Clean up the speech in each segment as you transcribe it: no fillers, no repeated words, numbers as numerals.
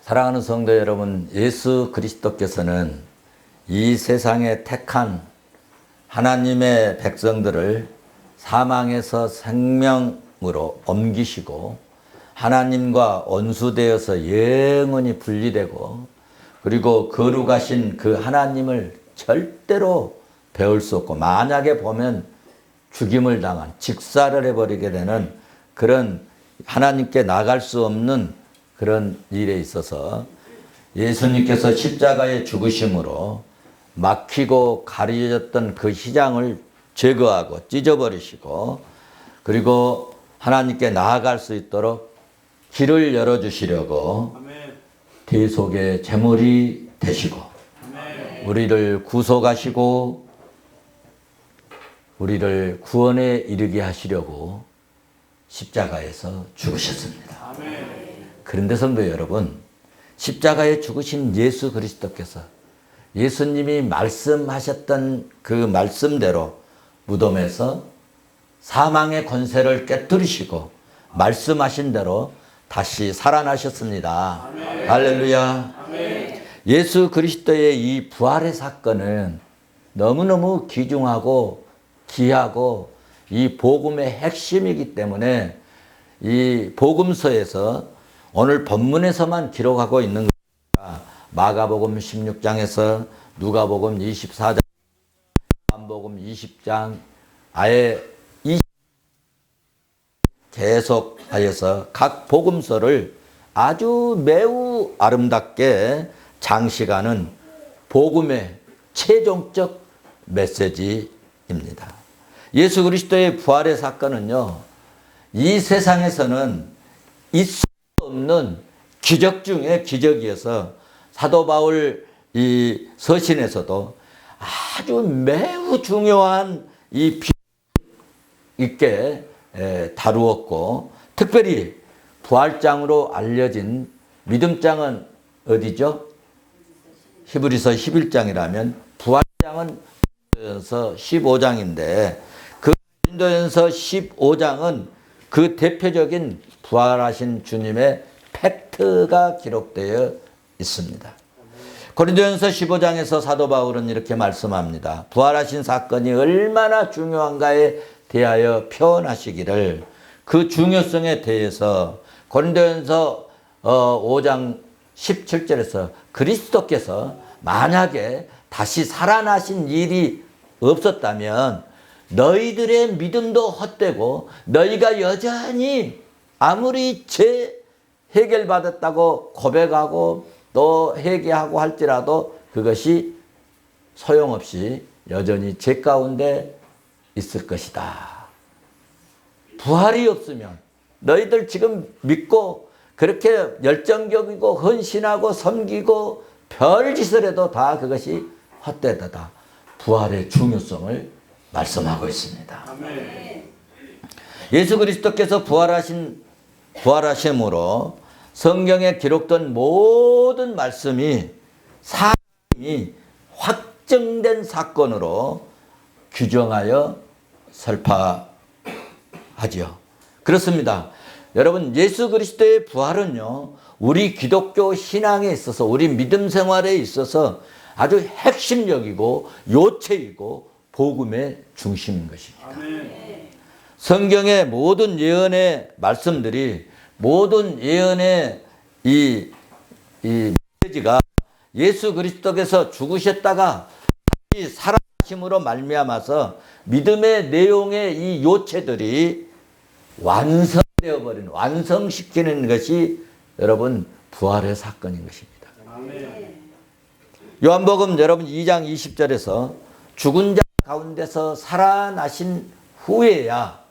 사랑하는 성도 여러분, 예수 그리스도께서는 이 세상에 택한 하나님의 백성들을 사망에서 생명으로 옮기시고 하나님과 원수되어서 영원히 분리되고 그리고 거룩하신 그 하나님을 절대로 배울 수 없고 만약에 보면 죽임을 당한 직사를 해버리게 되는 그런 하나님께 나갈 수 없는 그런 일에 있어서 예수님께서 십자가에 죽으심으로 막히고 가려졌던 그 희장을 제거하고 찢어버리시고 그리고 하나님께 나아갈 수 있도록 길을 열어주시려고 대속의 제물이 되시고 우리를 구속하시고 우리를 구원에 이르게 하시려고 십자가에서 죽으셨습니다. 그런데 성도 여러분, 십자가에 죽으신 예수 그리스도께서 예수님이 말씀하셨던 그 말씀대로 무덤에서 사망의 권세를 깨뜨리시고 말씀하신 대로 다시 살아나셨습니다. 할렐루야. 예수 그리스도의 이 부활의 사건은 너무너무 귀중하고 귀하고 이 복음의 핵심이기 때문에 이 복음서에서 오늘 본문에서만 기록하고 있는 것입니다. 마가복음 16장에서 누가복음 24장, 요한복음 20장 아예 계속하여서 각 복음서를 아주 매우 아름답게 장식하는 복음의 최종적 메시지입니다. 예수 그리스도의 부활의 사건은요, 이 세상에서는 있을 수 없는 기적 중에 기적이어서 사도 바울 이 서신에서도 아주 매우 중요한 이 비중 있게 다루었고, 특별히 부활장으로 알려진 믿음장은 어디죠? 히브리서 11장이라면 부활장은 고린도전서 15장인데 그 고린도전서 15장은 그 대표적인 부활하신 주님의 팩트가 기록되어 있습니다. 고린도전서 15장에서 사도 바울은 이렇게 말씀합니다. 부활하신 사건이 얼마나 중요한가에 대하여 표현하시기를 그 중요성에 대해서 고린도전서 5장 17절에서 그리스도께서 만약에 다시 살아나신 일이 없었다면 너희들의 믿음도 헛되고 너희가 여전히 아무리 죄 해결받았다고 고백하고 또 회개하고 할지라도 그것이 소용없이 여전히 죄 가운데 있을 것이다. 부활이 없으면 너희들 지금 믿고 그렇게 열정적이고 헌신하고 섬기고 별짓을 해도 다 그것이 헛되다. 부활의 중요성을 말씀하고 있습니다. 아멘. 예수 그리스도께서 부활하심으로 성경에 기록된 모든 말씀이 사람이 확정된 사건으로 규정하여 설파하지요. 그렇습니다. 여러분, 예수 그리스도의 부활은요, 우리 기독교 신앙에 있어서 우리 믿음 생활에 있어서 아주 핵심적이고 요체이고 복음의 중심인 것입니다. 아멘. 성경의 모든 예언의 말씀들이 모든 예언의 이 메시지가 예수 그리스도께서 죽으셨다가 다시 살아나심으로 말미암아서 믿음의 내용의 이 요체들이 완성되어 버리는, 완성시키는 것이 여러분 부활의 사건인 것입니다. 아멘. 요한복음 여러분 2장 20절에서 죽은 자 가운데서 살아나신 후에야,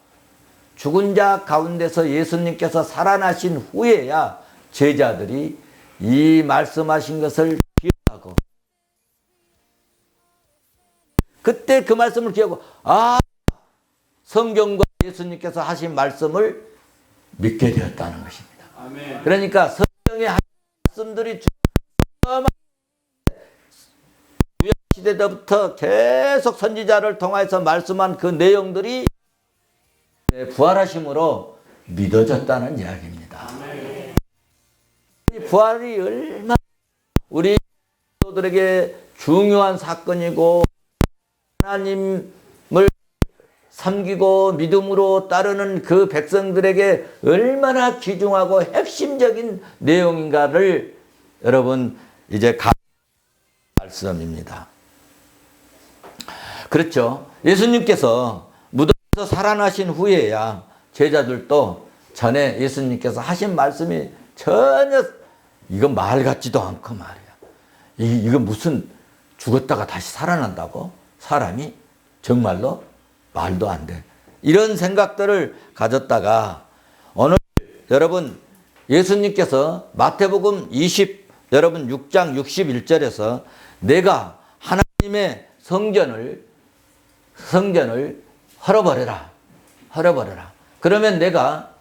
죽은 자 가운데서 예수님께서 살아나신 후에야 제자들이 이 말씀하신 것을 기억하고 그때 그 말씀을 기억하고 성경과 예수님께서 하신 말씀을 믿게 되었다는 것입니다. 아멘. 그러니까 성경의 말씀들이 구약 시대부터 계속 선지자를 통해서 말씀한 그 내용들이 부활하심으로 믿어졌다는 이야기입니다. 아멘. 부활이 얼마나 우리 성도들에게 중요한 사건이고 하나님을 섬기고 믿음으로 따르는 그 백성들에게 얼마나 귀중하고 핵심적인 내용인가를 여러분 이제 말씀입니다. 그렇죠. 예수님께서 무덤에서 살아나신 후에야 제자들도 전에 예수님께서 하신 말씀이 전혀 이건 말 같지도 않고 말이야. 이거 무슨 죽었다가 다시 살아난다고? 사람이 정말로 말도 안 돼. 이런 생각들을 가졌다가 오늘 여러분 예수님께서 마태복음 6장 61절에서 내가 하나님의 성전을 헐어버려라. 그러면 내가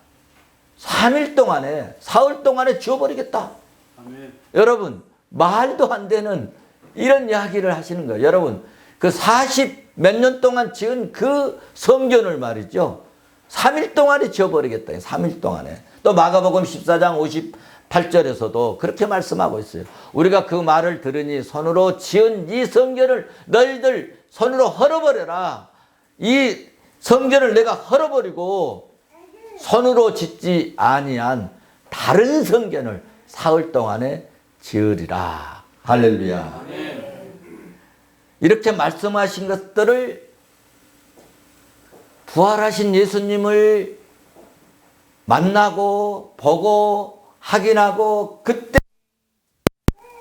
3일 동안에 사흘 동안에 지워버리겠다. 아멘. 여러분 말도 안 되는 이런 이야기를 하시는 거예요. 여러분 그 40 몇 년 동안 지은 그 성전을 말이죠. 3일 동안에 지워버리겠다. 3일 동안에. 또 마가복음 14장 58절에서도 그렇게 말씀하고 있어요. 우리가 그 말을 들으니 손으로 지은 이 성전을 너희들 손으로 헐어버려라. 이 성전을 내가 헐어버리고 손으로 짓지 아니한 다른 성전을 사흘 동안에 지으리라. 할렐루야. 아멘. 이렇게 말씀하신 것들을 부활하신 예수님을 만나고 보고 확인하고 그때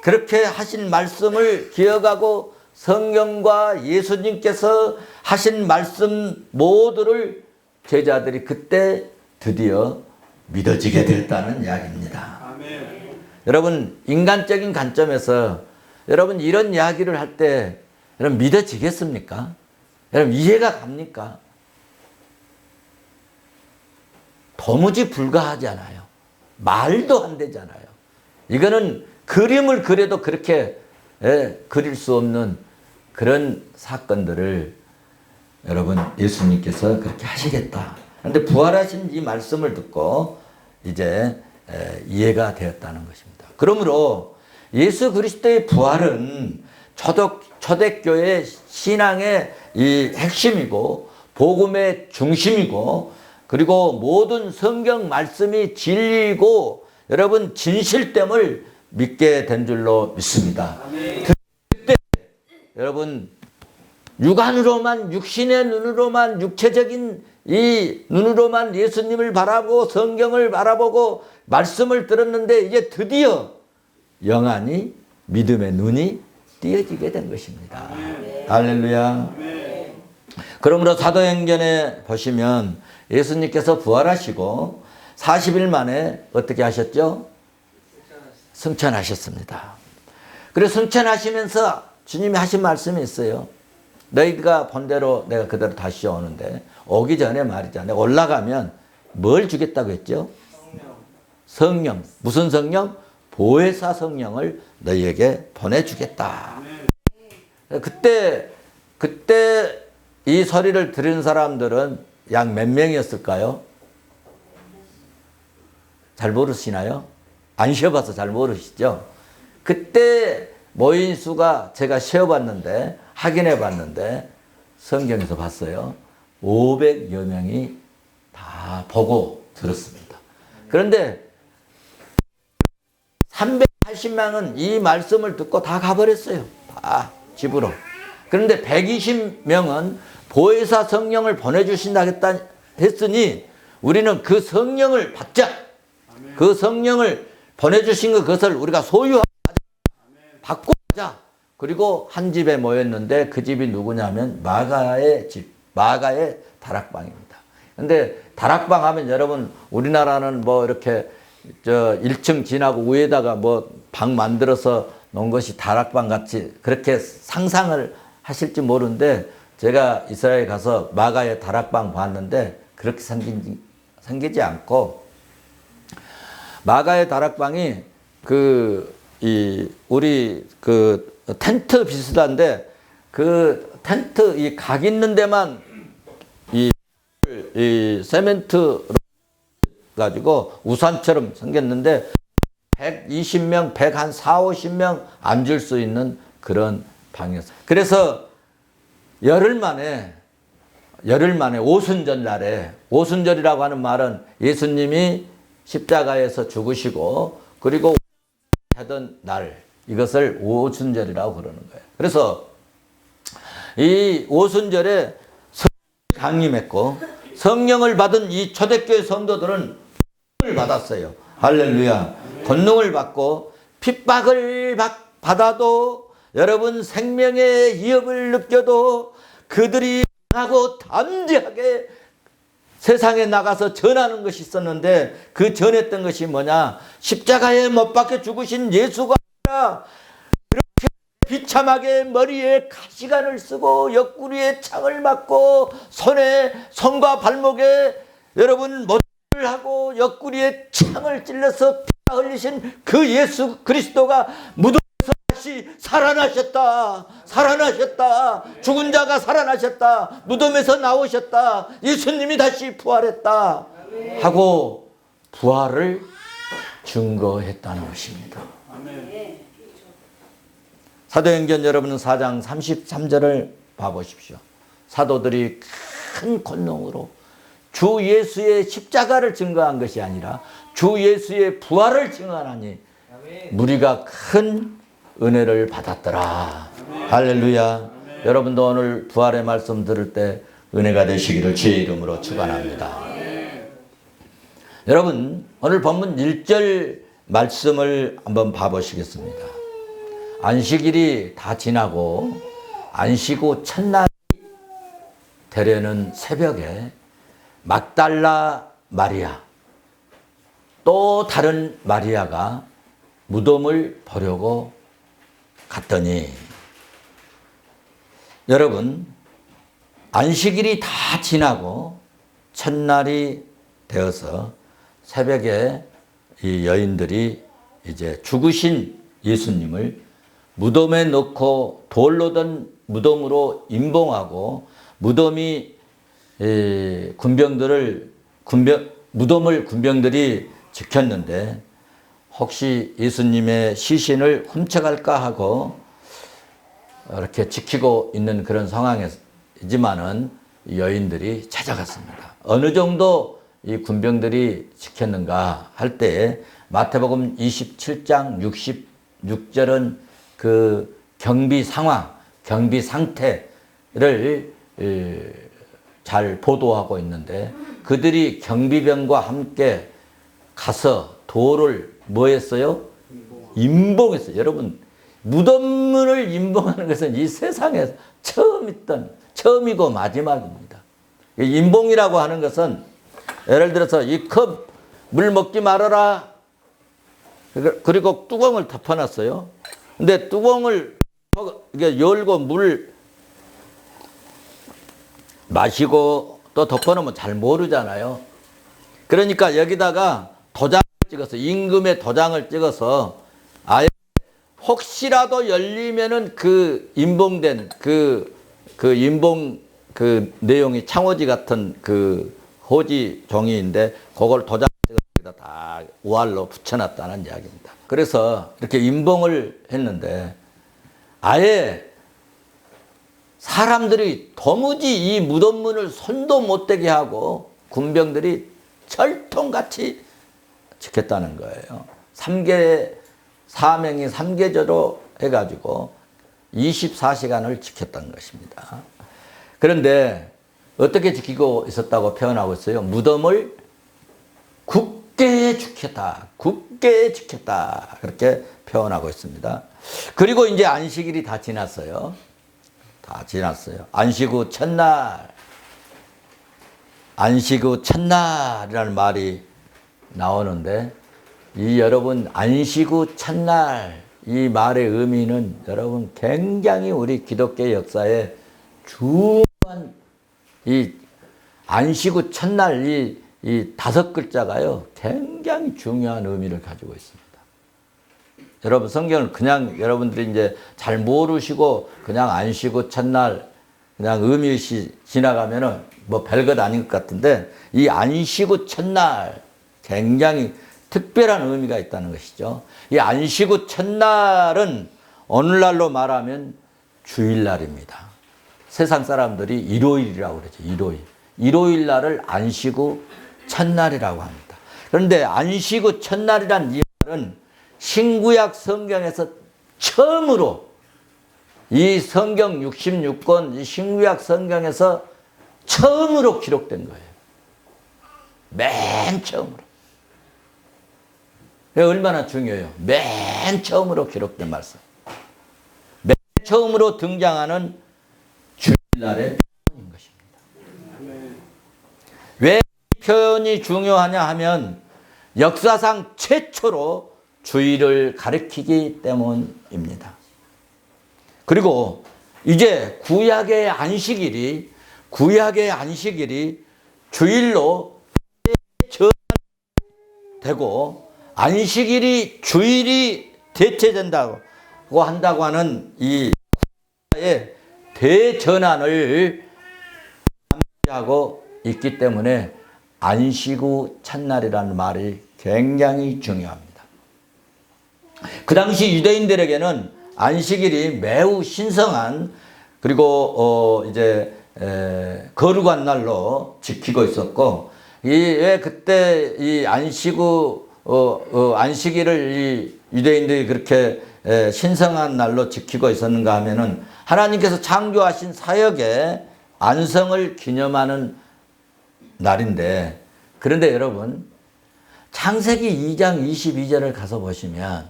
그렇게 하신 말씀을 기억하고 성경과 예수님께서 하신 말씀 모두를 제자들이 그때 드디어 믿어지게 됐다는 이야기입니다. 아멘. 여러분 인간적인 관점에서 여러분 이런 이야기를 할 때 여러분 믿어지겠습니까? 여러분 이해가 갑니까? 도무지 불가하잖아요. 말도 안 되잖아요. 이거는 그림을 그려도 그렇게 그릴 수 없는 그런 사건들을 여러분 예수님께서 그렇게 하시겠다. 그런데 부활하신 이 말씀을 듣고 이제 이해가 되었다는 것입니다. 그러므로 예수 그리스도의 부활은 초대교회 신앙의 이 핵심이고 복음의 중심이고 그리고 모든 성경 말씀이 진리이고 여러분 진실됨을 믿게 된 줄로 믿습니다. 그때 여러분 육안으로만 육신의 눈으로만 육체적인 이 눈으로만 예수님을 바라보고 성경을 바라보고 말씀을 들었는데 이제 드디어 영안이 믿음의 눈이 띄어지게 된 것입니다. 할렐루야. 그러므로 사도행전에 보시면 예수님께서 부활하시고 40일 만에 어떻게 하셨죠? 승천하셨습니다. 그래서 승천하시면서 주님이 하신 말씀이 있어요. 너희가 본 대로 내가 그대로 다시 오는데 오기 전에 말이죠. 내가 올라가면 뭘 주겠다고 했죠? 성령. 무슨 성령? 보혜사 성령을 너희에게 보내주겠다. 그때 이 소리를 들은 사람들은 약 몇 명이었을까요? 잘 모르시나요? 안 쉬어봐서 잘 모르시죠? 그때 모인 수가 제가 쉬어봤는데 확인해봤는데 성경에서 봤어요. 500여 명이 다 보고 들었습니다. 그런데 380명은 이 말씀을 듣고 다 가버렸어요. 다 집으로. 그런데 120명은 보혜사 성령을 보내주신다 했으니 우리는 그 성령을 받자. 그 성령을 보내주신 그것을 우리가 소유하자. 받고 가자. 그리고 한 집에 모였는데 그 집이 누구냐면 마가의 집, 마가의 다락방입니다. 근데 다락방 하면 여러분 우리나라는 뭐 이렇게 1층 지나고 위에다가 뭐 방 만들어서 놓은 것이 다락방 같이 그렇게 상상을 하실지 모르는데 제가 이스라엘 가서 마가의 다락방 봤는데 그렇게 생기지 않고 마가의 다락방이 우리 텐트 비슷한데 그 텐트 이 각 있는 데만 이 세멘트로 가지고 우산처럼 생겼는데 120명, 140, 50명 앉을 수 있는 그런 방이었어요. 그래서 열흘 만에 오순절 날에, 오순절이라고 하는 말은 예수님이 십자가에서 죽으시고 그리고 하던 날, 이것을 오순절이라고 그러는 거예요. 그래서 이 오순절에 성령이 강림했고 성령을 받은 이 초대교회 성도들은 권능을 받았어요. 할렐루야. 권능을 받고 핍박을 받아도 여러분 생명의 위협을 느껴도 그들이 하고 담대하게 세상에 나가서 전하는 것이 있었는데 그 전했던 것이 뭐냐? 십자가에 못 박혀 죽으신 예수가 아니라 그렇게 비참하게 머리에 가시관을 쓰고 옆구리에 창을 맞고 손과 발목에 여러분 못을 하고 옆구리에 창을 찔러서 피가 흘리신 그 예수 그리스도가 무덤에서 다시 살아나셨다. 죽은 자가 살아나셨다. 무덤에서 나오셨다. 예수님이 다시 부활했다 하고 부활을 증거했다는 것입니다. 사도행전 여러분은 4장 33절을 봐보십시오. 사도들이 큰 권능으로 주 예수의 십자가를 증거한 것이 아니라 주 예수의 부활을 증언하니 무리가 큰 은혜를 받았더라. 할렐루야. 여러분도 오늘 부활의 말씀 들을 때 은혜가 되시기를 주의 이름으로 축원합니다. 여러분 오늘 본문 1절 말씀을 한번 봐보시겠습니다. 안식일이 다 지나고 안식 후 첫날 되려는 새벽에 막달라 마리아 또 다른 마리아가 무덤을 보려고 갔더니 여러분 안식일이 다 지나고 첫날이 되어서 새벽에 이 여인들이 이제 죽으신 예수님을 무덤에 넣고 돌로 된 무덤으로 임봉하고 무덤을 군병들이 지켰는데 혹시 예수님의 시신을 훔쳐갈까 하고 이렇게 지키고 있는 그런 상황이지만은 여인들이 찾아갔습니다. 어느 정도 이 군병들이 지켰는가 할 때에 마태복음 27장 66절은 그 경비 상황, 경비 상태를 잘 보도하고 있는데 그들이 경비병과 함께 가서 돌을 뭐 했어요? 임봉했어요. 여러분 무덤문을 임봉하는 것은 이 세상에서 처음이고 마지막입니다. 임봉이라고 하는 것은 예를 들어서 이 컵 물 먹지 말아라. 그리고 뚜껑을 덮어놨어요. 근데 뚜껑을 열고 물 마시고 또 덮어놓으면 잘 모르잖아요. 그러니까 여기다가 도장을 찍어서 임금의 도장을 찍어서 아예 혹시라도 열리면은 그 임봉된 그 임봉 그 내용이 창호지 같은 그 호지 종이인데 그걸 도장 찍어서 다 우알로 붙여놨다는 이야기입니다. 그래서 이렇게 임봉을 했는데 아예 사람들이 도무지 이 무덤문을 손도 못 대게 하고 군병들이 철통같이 지켰다는 거예요. 사명이 3계절로 해가지고 24시간을 지켰다는 것입니다. 그런데 어떻게 지키고 있었다고 표현하고 있어요? 무덤을 굳게 지켰다. 그렇게 표현하고 있습니다. 그리고 이제 안식일이 다 지났어요. 안식 후 첫날이라는 말이 나오는데 이 여러분 안식 후 첫날 이 말의 의미는 여러분 굉장히 우리 기독교 역사에 중요한 이 안식 후 첫날 이 5글자가요 굉장히 중요한 의미를 가지고 있습니다. 여러분 성경을 그냥 여러분들이 이제 잘 모르시고 그냥 안식 후 첫날 그냥 의미 없이 지나가면은 뭐 별것 아닌 것 같은데 이 안식 후 첫날 굉장히 특별한 의미가 있다는 것이죠. 이 안식 후 첫날은 오늘날로 말하면 주일날입니다. 세상 사람들이 일요일이라고 그러죠. 일요일. 일요일 날을 안식 후 첫날이라고 합니다. 그런데 안식 후 첫날이란 이 말은 신구약 성경에서 처음으로 이 성경 66권 이 신구약 성경에서 처음으로 기록된 거예요. 맨 처음으로. 얼마나 중요해요. 맨 처음으로 기록된 말씀. 맨 처음으로 등장하는 주일날의 표현인 것입니다. 왜 이 표현이 중요하냐 하면 역사상 최초로 주일을 가리키기 때문입니다. 그리고 이제 구약의 안식일이 주일로 되고 안식일이 주일이 대체된다고 한다고 하는 이 구약의 대전환을 암시하고 있기 때문에 안식 후 첫날이라는 말이 굉장히 중요합니다. 그 당시 유대인들에게는 안식일이 매우 신성한 그리고 이제 거룩한 날로 지키고 있었고 왜 그때 이 안식 후 안식일을 이 유대인들이 그렇게 신성한 날로 지키고 있었는가 하면은 하나님께서 창조하신 사역의 안성을 기념하는 날인데, 그런데 여러분 창세기 2장 22절을 가서 보시면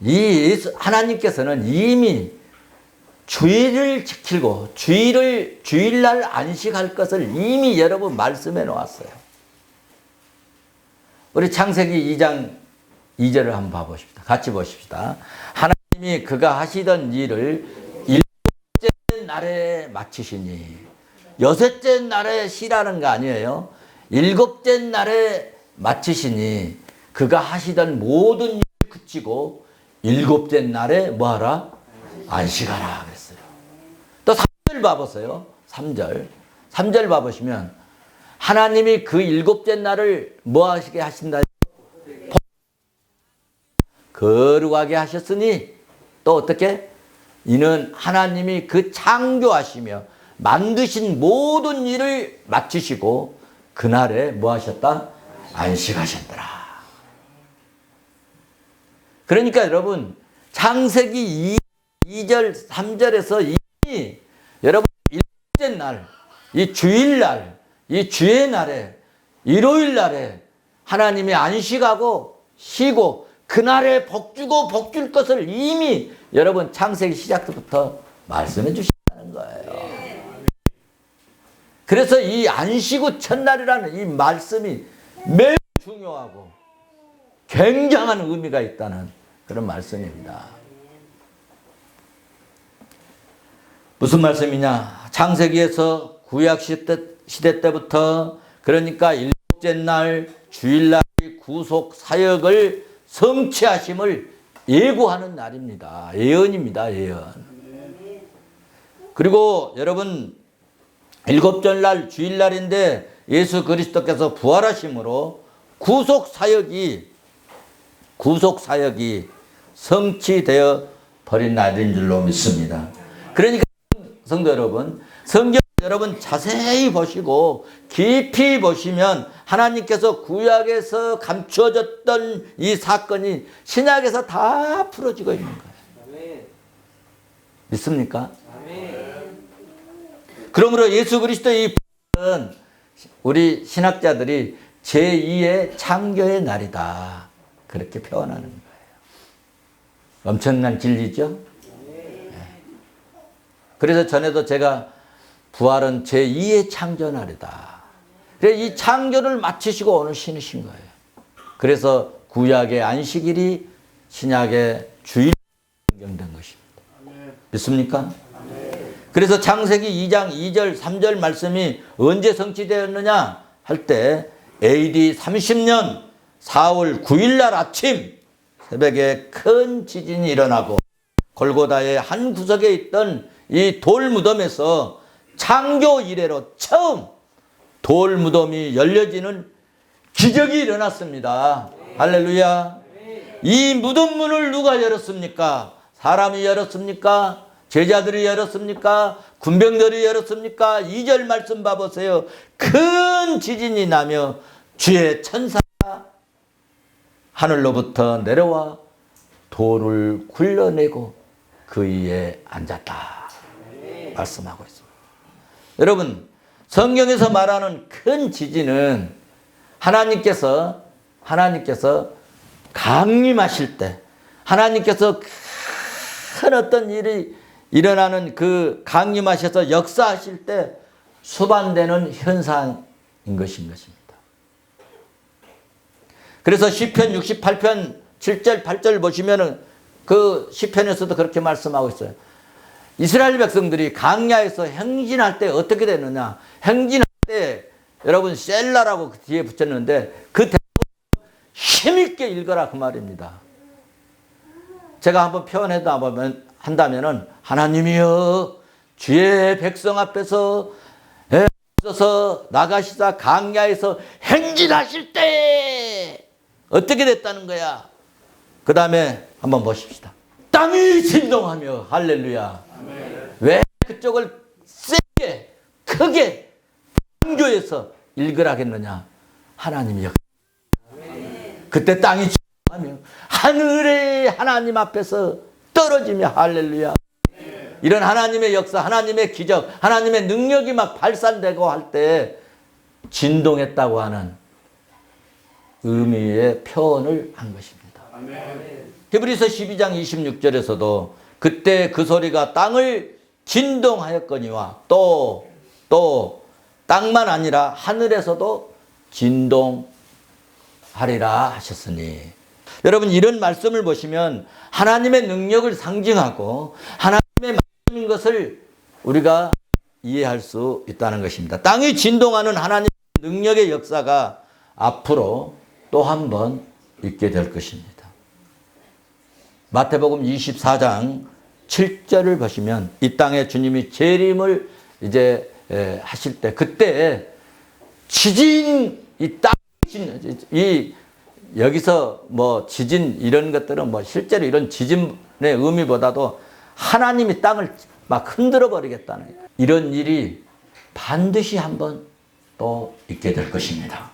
이 하나님께서는 이미 주일을 지키고 주일날 안식할 것을 이미 여러분 말씀해 놓았어요. 우리 창세기 2장 2절을 한번 봐보십시다. 같이 보십시다. 하나님이 그가 하시던 일을 일곱째 날에 마치시니, 여섯째 날에 쉬라는 거 아니에요. 일곱째 날에 마치시니 그가 하시던 모든 일을 그치고 일곱째 날에 뭐하라? 안식하라 그랬어요. 또 3절 봐보세요. 3절 봐보시면 하나님이 그 일곱째 날을 뭐 하시게 하신다? 거룩하게 하셨으니 또 어떻게? 이는 하나님이 그 창조하시며 만드신 모든 일을 마치시고 그날에 뭐 하셨다? 안식하셨더라. 그러니까 여러분 창세기 2절 3절에서 이미 여러분 일곱째 날, 이 주일날, 이 주의 날에 일요일 날에 하나님이 안식하고 쉬고 그날에 복주고 복줄 것을 이미 여러분 창세기 시작 때부터 말씀해 주신다는 거예요. 그래서 이 안식 후 첫날이라는 이 말씀이 매우 중요하고 굉장한 의미가 있다는 그런 말씀입니다. 무슨 말씀이냐? 창세기에서 구약 시대 때부터 그러니까 일곱째 날 주일날 구속 사역을 성취하심을 예고하는 날입니다. 예언입니다. 예언. 그리고 여러분 일곱째 날 주일날인데 예수 그리스도께서 부활하심으로 구속 사역이 성취되어 버린 날인 줄로 믿습니다. 그러니까 성도 여러분, 성경 여러분 자세히 보시고 깊이 보시면 하나님께서 구약에서 감추어졌던 이 사건이 신약에서 다 풀어지고 있는 거예요. 믿습니까? 그러므로 예수 그리스도의 부활은 우리 신학자들이 제2의 창조의 날이다, 그렇게 표현하는 거예요. 엄청난 진리죠? 네. 그래서 전에도 제가 부활은 제2의 창조 날이다. 그래서 이 창조를 마치시고 오늘 신으신 거예요. 그래서 구약의 안식일이 신약의 주일 변경된 것입니다. 믿습니까? 그래서 창세기 2장 2절 3절 말씀이 언제 성취되었느냐 할 때 AD 30년 4월 9일 날 아침 새벽에 큰 지진이 일어나고 골고다의 한 구석에 있던 이 돌무덤에서 창조 이래로 처음 돌무덤이 열려지는 기적이 일어났습니다. 할렐루야. 이 무덤 문을 누가 열었습니까? 사람이 열었습니까? 제자들이 열었습니까? 군병들이 열었습니까? 2절 말씀 봐보세요. 큰 지진이 나며 주의 천사가 하늘로부터 내려와 돌을 굴러내고 그 위에 앉았다 말씀하고 있습니다. 여러분, 성경에서 말하는 큰 지진은 하나님께서 강림하실 때, 하나님께서 큰 어떤 일이 일어나는 그 강림하셔서 역사하실 때 수반되는 현상인 것입니다. 그래서 시편 68편 7절 8절 보시면은 그 시편에서도 그렇게 말씀하고 있어요. 이스라엘 백성들이 강야에서 행진할 때 어떻게 되느냐? 행진할 때 여러분 셀라라고 그 뒤에 붙였는데 그 대목을 힘있게 읽어라 그 말입니다. 제가 한번 한다면은 하나님이여 주의 백성 앞에서 서서 나가시다 강야에서 행진하실 때 어떻게 됐다는 거야? 그 다음에 한번 보십시다. 땅이 진동하며 할렐루야. 아멘. 왜 그쪽을 세게 크게 강조해서 읽으라겠느냐? 하나님이 역사. 그때 땅이 진동하며 하늘에 하나님 앞에서 떨어지며 할렐루야. 이런 하나님의 역사, 하나님의 기적, 하나님의 능력이 막 발산되고 할 때 진동했다고 하는 의미의 표현을 한 것입니다. 히브리서 12장 26절에서도 그때 그 소리가 땅을 진동하였거니와 또 땅만 아니라 하늘에서도 진동하리라 하셨으니, 여러분 이런 말씀을 보시면 하나님의 능력을 상징하고 하나님의 말씀인 것을 우리가 이해할 수 있다는 것입니다. 땅이 진동하는 하나님의 능력의 역사가 앞으로 또 한 번 있게 될 것입니다. 마태복음 24장 7절을 보시면 이 땅에 주님이 재림을 이제 하실 때 그때 지진, 여기서 뭐 지진 이런 것들은 뭐 실제로 이런 지진의 의미보다도 하나님이 땅을 막 흔들어 버리겠다는 이런 일이 반드시 한번 또 있게 될 것입니다.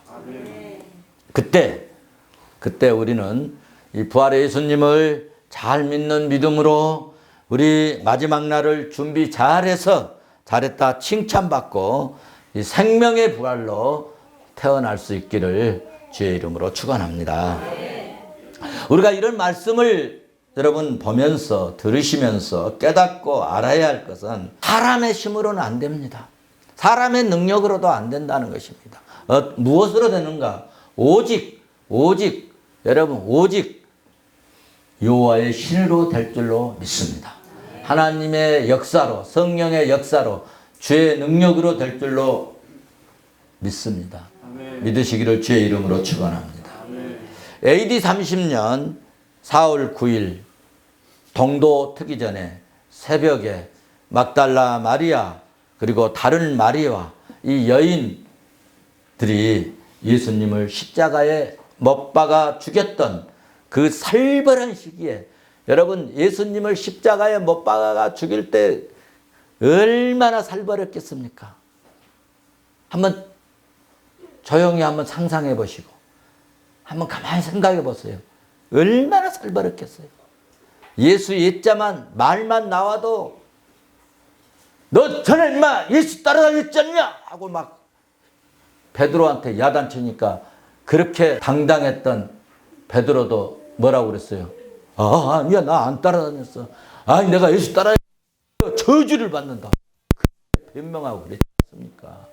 그때 우리는 이 부활의 예수님을 잘 믿는 믿음으로 우리 마지막 날을 준비 잘했다 칭찬받고 이 생명의 부활로 태어날 수 있기를 주의 이름으로 축원합니다. 우리가 이런 말씀을 여러분 보면서 들으시면서 깨닫고 알아야 할 것은 사람의 힘으로는 안 됩니다. 사람의 능력으로도 안 된다는 것입니다. 무엇으로 되는가? 오직 여호와의 신으로 될 줄로 믿습니다. 하나님의 역사로, 성령의 역사로, 주의 능력으로 될 줄로 믿습니다. 아멘. 믿으시기를 주의 이름으로 축원합니다. AD 30년 4월 9일 동도 트기 전에 새벽에 막달라 마리아 그리고 다른 마리아와 이 여인들이 예수님을 십자가에 못 박아 죽였던 그 살벌한 시기에, 여러분 예수님을 십자가에 못 박아 죽일 때 얼마나 살벌했겠습니까? 한번 조용히 한번 상상해 보시고 한번 가만히 생각해 보세요. 얼마나 살벌했겠어요. 예수 옛자만 말만 나와도 너 전에 인마 예수 따라다녔지 않냐 하고 막 베드로한테 야단치니까 그렇게 당당했던 베드로도 뭐라고 그랬어요? 아니야 나 안 따라다녔어. 아니 내가 예수 따라다녔어. 저주를 받는다. 변명하고 그랬지 않습니까?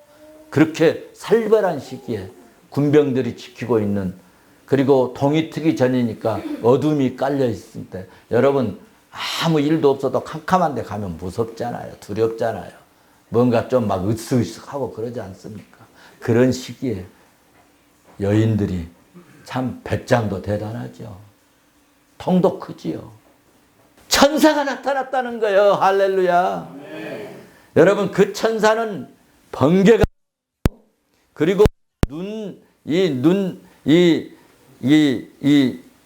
그렇게 살벌한 시기에 군병들이 지키고 있는, 그리고 동이 트기 전이니까 어둠이 깔려 있을 때 여러분 아무 일도 없어도 캄캄한 데 가면 무섭잖아요. 두렵잖아요. 뭔가 좀 막 으쓱으쓱하고 그러지 않습니까? 그런 시기에 여인들이 참 배짱도 대단하죠. 통도 크지요. 천사가 나타났다는 거예요. 할렐루야. 아멘. 여러분 그 천사는 번개가 그리고 눈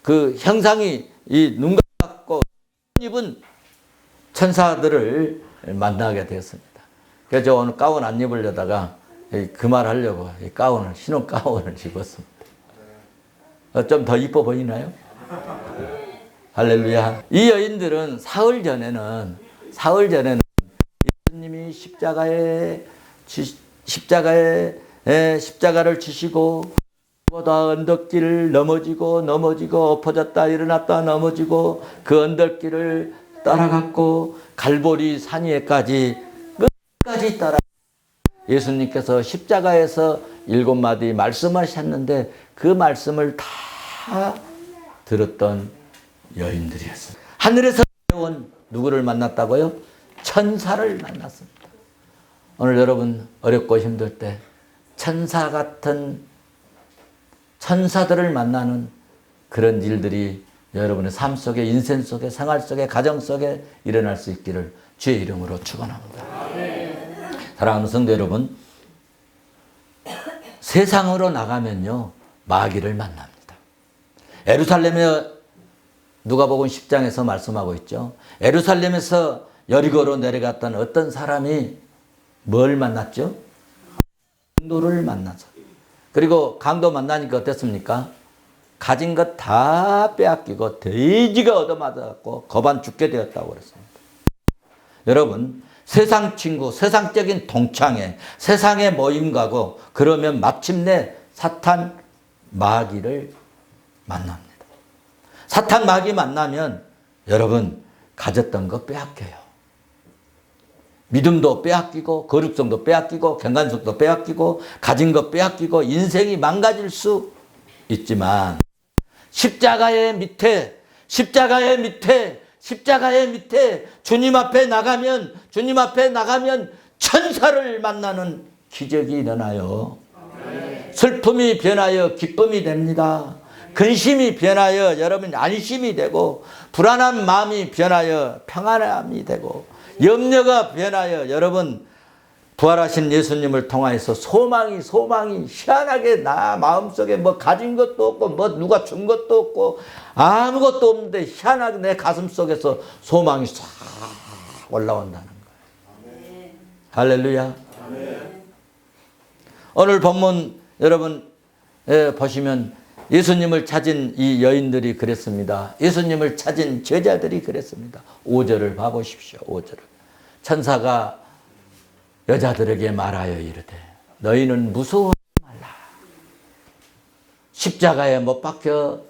그 형상이 이 눈 같고 입은 천사들을 만나게 되었습니다. 그래서 저 오늘 가운 안 입으려다가 그 말 하려고 이 가운을, 신혼 가운을 입었습니다. 좀 더 이뻐 보이나요? 할렐루야. 이 여인들은 사흘 전에는 예수님이 십자가를 지시고 보다 언덕길을 넘어지고 엎어졌다 일어났다 넘어지고 그 언덕길을 따라갔고 갈보리 산 위에까지 끝까지 따라 예수님께서 십자가에서 7마디 말씀하셨는데 그 말씀을 다 들었던 여인들이었습니다. 하늘에서 온 누구를 만났다고요? 천사를 만났습니다. 오늘 여러분 어렵고 힘들 때 천사 같은 천사들을 만나는 그런 일들이 여러분의 삶 속에, 인생 속에, 생활 속에, 가정 속에 일어날 수 있기를 주의 이름으로 축원합니다. 사랑하는 성도 여러분, 세상으로 나가면요 마귀를 만납니다. 예루살렘에 누가복음 10장에서 말씀하고 있죠. 예루살렘에서 여리고로 내려갔던 어떤 사람이 뭘 만났죠? 강도를 만나서. 그리고 강도 만나니까 어땠습니까? 가진 것 다 빼앗기고 돼지가 얻어맞아갖고 거반 죽게 되었다고 그랬습니다. 여러분, 세상 친구, 세상적인 동창회, 세상의 모임 가고 그러면 마침내 사탄 마귀를 만납니다. 사탄 마귀 만나면 여러분 가졌던 거 빼앗겨요. 믿음도 빼앗기고 거룩성도 빼앗기고 경건성도 빼앗기고 가진 것 빼앗기고 인생이 망가질 수 있지만 십자가의 밑에 주님 앞에 나가면 천사를 만나는 기적이 일어나요. 슬픔이 변하여 기쁨이 됩니다. 근심이 변하여 여러분 안심이 되고 불안한 마음이 변하여 평안함이 되고 염려가 변하여 여러분 부활하신 예수님을 통하여서 소망이 희한하게 나 마음속에 뭐 가진 것도 없고 뭐 누가 준 것도 없고 아무것도 없는데 희한하게 내 가슴 속에서 소망이 싹 올라온다는 거예요. 할렐루야. 오늘 본문 여러분 보시면 예수님을 찾은 이 여인들이 그랬습니다. 예수님을 찾은 제자들이 그랬습니다. 5절을 봐보십시오. 5절을. 천사가 여자들에게 말하여 이르되 너희는 무서워하지 말라. 십자가에 못 박혀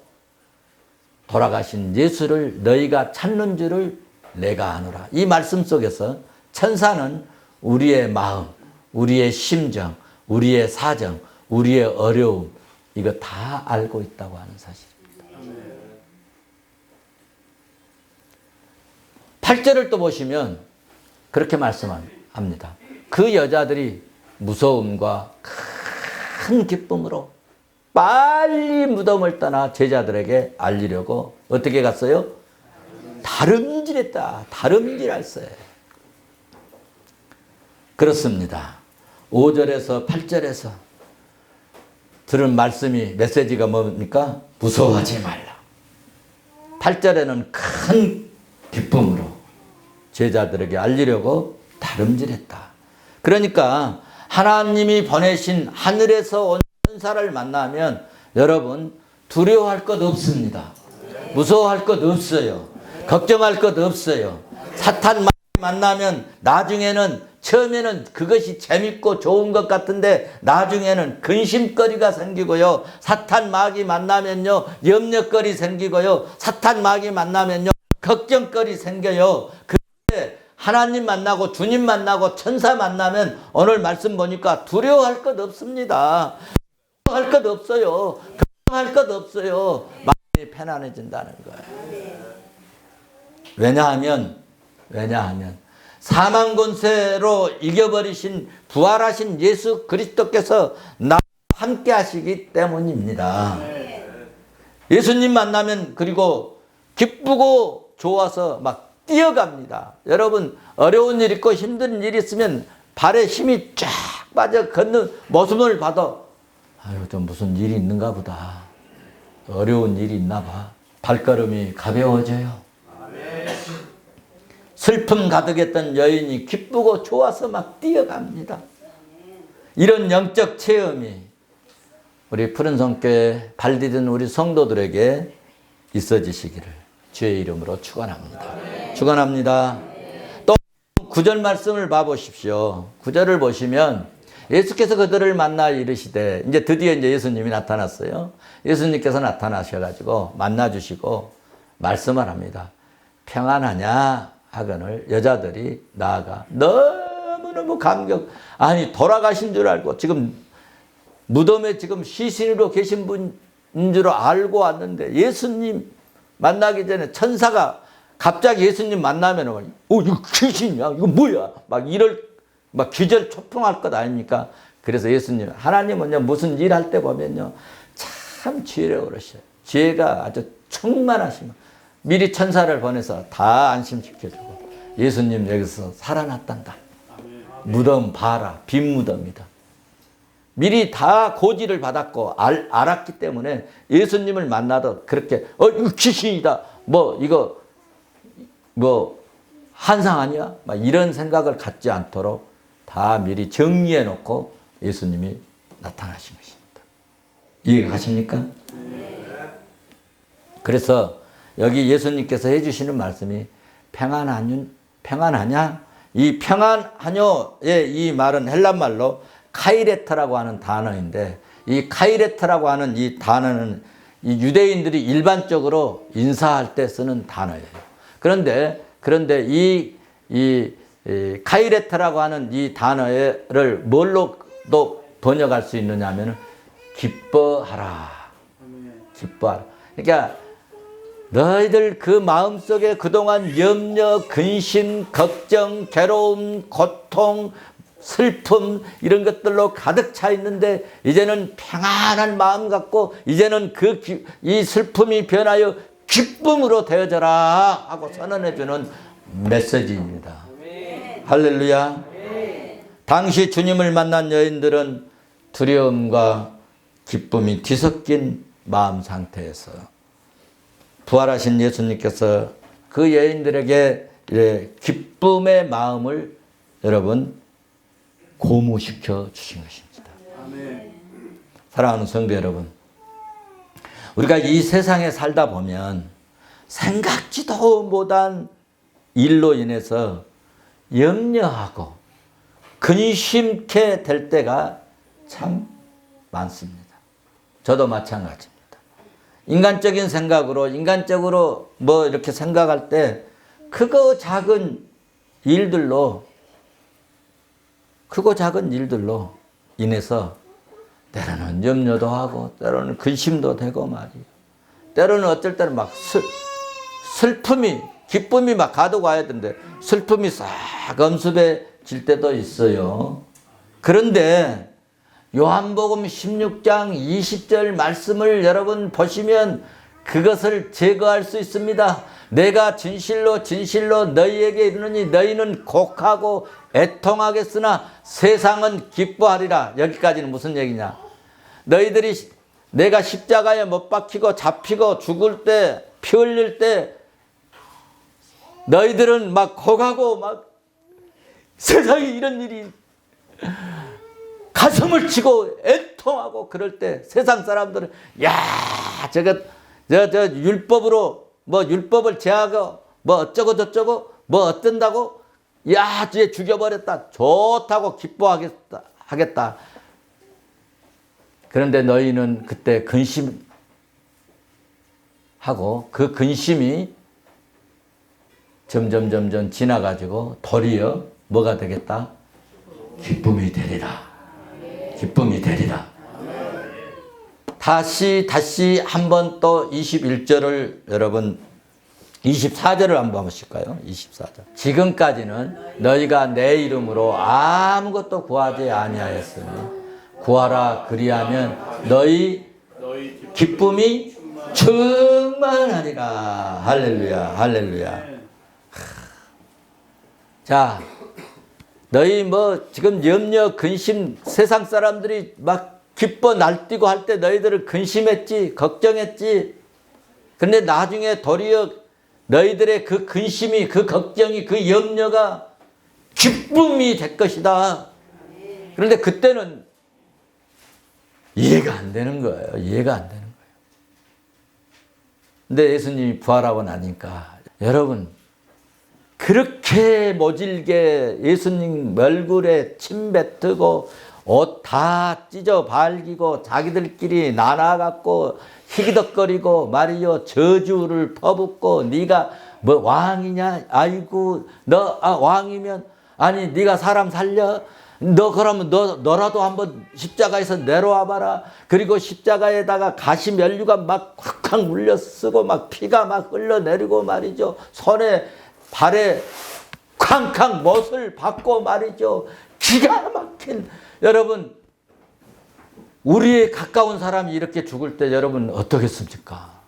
돌아가신 예수를 너희가 찾는 줄을 내가 아노라. 이 말씀 속에서 천사는 우리의 마음, 우리의 심정, 우리의 사정, 우리의 어려움 이거 다 알고 있다고 하는 사실입니다. 8절을 또 보시면 그렇게 말씀합니다. 그 여자들이 무서움과 큰 기쁨으로 빨리 무덤을 떠나 제자들에게 알리려고 어떻게 갔어요? 다름질했어요. 그렇습니다. 5절에서 8절에서 들은 말씀이 메시지가 뭡니까? 무서워하지 말라. 8절에는 큰 기쁨으로 제자들에게 알리려고 다름질했다. 그러니까 하나님이 보내신 하늘에서 온 천사를 만나면 여러분 두려워할 것 없습니다. 무서워할 것 없어요. 걱정할 것 없어요. 사탄 만나면 나중에는 처음에는 그것이 재밌고 좋은 것 같은데 나중에는 근심거리가 생기고요. 사탄 마귀 만나면요 염려거리 생기고요. 사탄 마귀 만나면요 걱정거리 생겨요. 그런데 하나님 만나고 주님 만나고 천사 만나면 오늘 말씀 보니까 두려워할 것 없습니다. 두려워할 것 없어요. 걱정할 것 없어요. 마음이 편안해진다는 거예요. 왜냐하면 사망 권세로 이겨버리신 부활하신 예수 그리스도께서 나와 함께 하시기 때문입니다. 예수님 만나면 그리고 기쁘고 좋아서 막 뛰어갑니다. 여러분 어려운 일 있고 힘든 일 있으면 발에 힘이 쫙 빠져 걷는 모습을 봐도 아유, 좀 무슨 일이 있는가 보다. 어려운 일이 있나 봐. 발걸음이 가벼워져요. 슬픔 가득했던 여인이 기쁘고 좋아서 막 뛰어갑니다. 이런 영적 체험이 우리 푸른성교회 발디딘 우리 성도들에게 있어지시기를 주의 이름으로 축원합니다. 축원합니다. 또 9절 말씀을 봐보십시오. 9절을 보시면 예수께서 그들을 만나 이르시되, 이제 드디어 이제 예수님이 나타났어요. 예수님께서 나타나셔가지고 만나주시고 말씀을 합니다. 평안하냐 하거늘 여자들이 나아가 너무너무 감격, 아니 돌아가신 줄 알고 지금 무덤에 지금 시신으로 계신 분인 줄 알고 왔는데 예수님 만나기 전에 천사가 갑자기 예수님 만나면 이거 귀신이야, 이거 뭐야, 막 기절초풍할 것 아닙니까? 그래서 예수님, 하나님은요 무슨 일 할 때 보면요 참 지혜로우셔요. 지혜가 아주 충만하시면 미리 천사를 보내서 다 안심시켜주고, 예수님 여기서 살아났단다. 무덤 봐라, 빈 무덤이다. 미리 다 고지를 받았고 알았기 때문에 예수님을 만나도 그렇게 이거 귀신이다, 이거 한상 아니야? 막 이런 생각을 갖지 않도록 다 미리 정리해 놓고 예수님이 나타나신 것입니다. 이해가 가십니까? 그래서 여기 예수님께서 해주시는 말씀이 평안하냐? 이 평안하뇨의 이 말은 헬란말로 카이레트라고 하는 단어인데, 이 카이레트라고 하는 이 단어는 이 유대인들이 일반적으로 인사할 때 쓰는 단어예요. 그런데 이 카이레트라고 하는 이 단어를 뭘로도 번역할 수 있느냐 하면 기뻐하라. 기뻐하라. 그러니까 너희들 그 마음속에 그동안 염려, 근심, 걱정, 괴로움, 고통, 슬픔 이런 것들로 가득 차 있는데 이제는 평안한 마음 갖고 이제는 이 슬픔이 변하여 기쁨으로 되어져라 하고 선언해 주는 메시지입니다. 할렐루야. 당시 주님을 만난 여인들은 두려움과 기쁨이 뒤섞인 마음 상태에서 부활하신 예수님께서 그 여인들에게 기쁨의 마음을 여러분 고무시켜 주신 것입니다. 사랑하는 성도 여러분, 우리가 이 세상에 살다 보면 생각지도 못한 일로 인해서 염려하고 근심케 될 때가 참 많습니다. 저도 마찬가지입니다. 인간적인 생각으로 이렇게 생각할 때 크고 작은 일들로 인해서 때로는 염려도 하고 때로는 근심도 되고 말이에요. 때로는 어쩔 때는 막 기쁨이 막 가득 와야 되는데 슬픔이 싹 엄습해질 때도 있어요. 그런데 요한복음 16장 20절 말씀을 여러분 보시면 그것을 제거할 수 있습니다. 내가 진실로 너희에게 이르노니 너희는 곡하고 애통하겠으나 세상은 기뻐하리라. 여기까지는 무슨 얘기냐? 너희들이 내가 십자가에 못 박히고 잡히고 죽을 때, 피 흘릴 때 너희들은 막 곡하고 막 세상에 이런 일이 가슴을 치고 애통하고 그럴 때 세상 사람들은 저 율법으로 율법을 제하고 어쩌고 저쩌고 어쩐다고 쟤 죽여버렸다 좋다고 기뻐하겠다. 그런데 너희는 그때 근심하고 그 근심이 점점 지나가지고 도리어 뭐가 되겠다? 기쁨이 되리라. 기쁨이 되리라. 다시 한번 또 21절을 여러분 24절을 한번 보실까요? 24절. 지금까지는 너희가 내 이름으로 아무것도 구하지 아니하였으니 구하라 그리하면 너희 기쁨이 충만하리라. 할렐루야. 할렐루야. 자, 너희 지금 염려, 근심, 세상 사람들이 막 기뻐 날뛰고 할 때 너희들은 근심했지, 걱정했지. 근데 나중에 도리어 너희들의 그 근심이, 그 걱정이, 그 염려가 기쁨이 될 것이다. 그런데 그때는 이해가 안 되는 거예요. 이해가 안 되는 거예요. 근데 예수님이 부활하고 나니까 여러분 그렇게 모질게 예수님 얼굴에 침 뱉고 옷 다 찢어 발기고 자기들끼리 나눠갖고 희기덕거리고 말이요 저주를 퍼붓고 네가 뭐 왕이냐? 아이고 너 왕이면 아니 네가 사람 살려? 너 그러면 너라도 한번 십자가에서 내려와 봐라. 그리고 십자가에다가 가시 면류가 막 콱콱 물려 쓰고 막 피가 막 흘러내리고 말이죠. 손에 발에 쾅쾅 못을 박고 말이죠. 기가 막힌 여러분 우리의 가까운 사람이 이렇게 죽을 때 여러분 어떻겠습니까?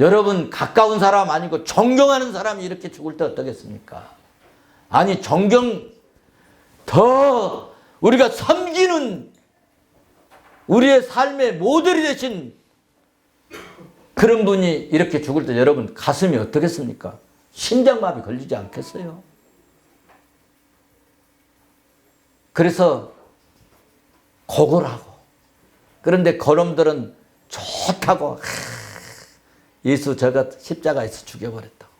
여러분 가까운 사람 아니고 존경하는 사람이 이렇게 죽을 때 어떻겠습니까? 아니 더 우리가 섬기는 우리의 삶의 모델이 되신 그런 분이 이렇게 죽을 때 여러분 가슴이 어떻겠습니까? 심장마비 걸리지 않겠어요? 그래서 고골하고 그런데 그놈들은 좋다고 예수 저가 십자가에서 죽여버렸다고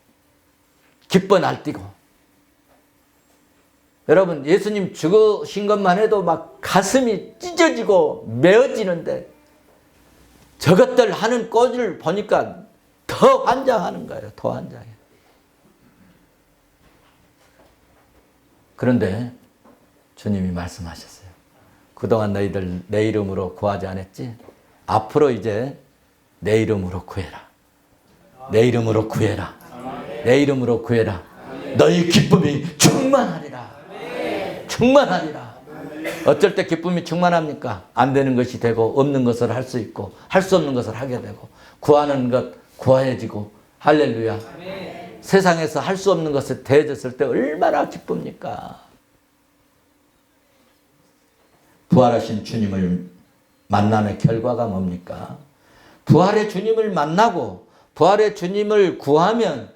기뻐 날뛰고 여러분 예수님 죽으신 것만 해도 막 가슴이 찢어지고 메어지는데 저것들 하는 꼴을 보니까 더 환장하는 거예요. 더 환장해. 그런데 주님이 말씀하셨어요. 그동안 너희들 내 이름으로 구하지 않았지? 앞으로 이제 내 이름으로 구해라. 내 이름으로 구해라. 내 이름으로 구해라. 너희 기쁨이 충만하리라. 충만하리라. 어쩔 때 기쁨이 충만합니까? 안 되는 것이 되고 없는 것을 할 수 있고 할 수 없는 것을 하게 되고 구하는 것 구하여지고 할렐루야. 세상에서 할 수 없는 것을 대해졌을 때 얼마나 기쁩니까? 부활하신 주님을 만남의 결과가 뭡니까? 부활의 주님을 만나고 부활의 주님을 구하면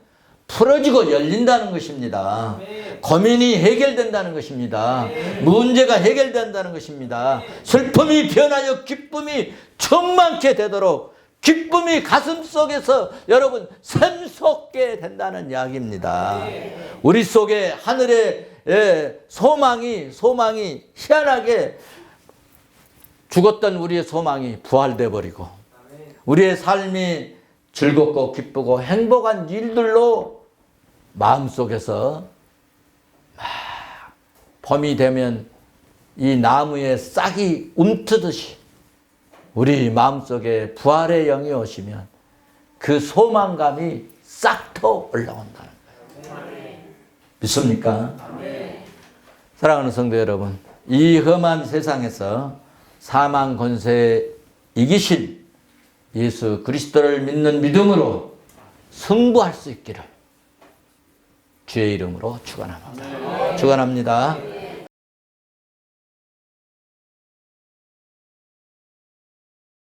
풀어지고 열린다는 것입니다. 고민이 해결된다는 것입니다. 문제가 해결된다는 것입니다. 슬픔이 변하여 기쁨이 충만케 되도록 기쁨이 가슴속에서 여러분 샘솟게 된다는 이야기입니다. 우리 속에 하늘의 소망이 희한하게 죽었던 우리의 소망이 부활돼 버리고 우리의 삶이 즐겁고 기쁘고 행복한 일들로 마음속에서 막 봄이 되면 이 나무에 싹이 움트듯이 우리 마음속에 부활의 영이 오시면 그 소망감이 싹터 올라온다는 거예요. 믿습니까? 사랑하는 성도 여러분, 이 험한 세상에서 사망 권세에 이기신 예수 그리스도를 믿는 믿음으로 승부할 수 있기를 주의 이름으로 축원합니다. 축원합니다.